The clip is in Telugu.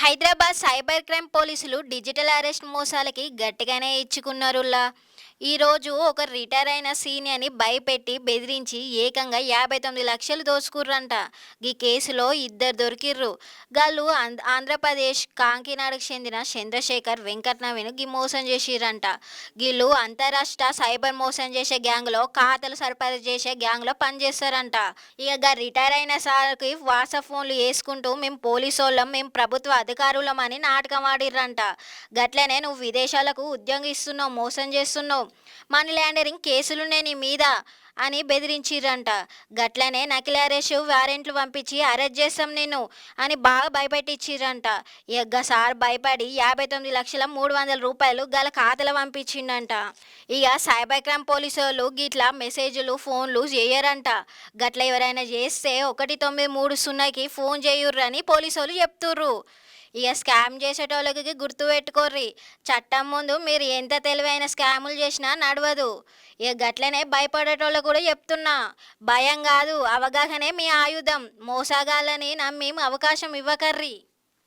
హైదరాబాద్ సైబర్ క్రైమ్ పోలీసులు డిజిటల్ అరెస్ట్ మోసాలకి గట్టిగానే ఇచ్చుకున్నారులా. ఈరోజు ఒక రిటైర్ అయిన సీనియర్ని భయపెట్టి బెదిరించి ఏకంగా 59 లక్షలు దోచుకుర్రంట. ఈ కేసులో ఇద్దరు దొరికిర్రు. గాళ్ళు ఆంధ్రప్రదేశ్ కాకినాడకు చెందిన చంద్రశేఖర్, వెంకట్ నవీన్ గీ మోసం చేసిర్రంట. వీళ్ళు అంతరాష్ట్ర సైబర్ మోసం చేసే గ్యాంగ్లో, ఖాతాలు సరఫరా చేసే గ్యాంగ్లో పనిచేస్తారంట. ఇక రిటైర్ అయిన సార్కి వాట్సాప్ ఫోన్లు వేసుకుంటూ మేము పోలీసోళ్ళం, మేము ప్రభుత్వ అధికారులం అని నాటకం ఆడిర్రంట. గట్లనే నువ్వు విదేశాలకు ఉద్యోగం ఇస్తున్నావు, మోసం చేస్తున్నావు, మనీ లాండరింగ్ కేసులున్నాయి నీ మీద అని బెదిరించిర్రంట. గట్లనే నకిలీ అరెస్టు వారెంట్లు పంపించి అరెస్ట్ చేస్తాం నిన్ను అని బాగా భయపెట్టించిర్రంట. ఇక సార్ భయపడి 59,300,000 గల ఖాతాలో పంపించిండంట. ఇక సైబర్ క్రైమ్ పోలీసు వాళ్ళు గిట్లా మెసేజ్లు ఫోన్లు చేయరంట. గట్ల ఎవరైనా చేస్తే 1930కి ఫోన్ చేయుర్రని పోలీసు వాళ్ళు చెప్తుర్రు. ఇక స్కామ్ చేసేటోళ్ళకి గుర్తుపెట్టుకోర్రి, చట్టం ముందు మీరు ఎంత తెలివైన స్కాములు చేసినా నడవదు. ఇక గట్లనే భయపడేటోళ్ళకు కూడా చెప్తున్నా, భయం కాదు అవగాహనే మీ ఆయుధం. మోసగాళ్ళని నమ్మి అవకాశం ఇవ్వకర్రి.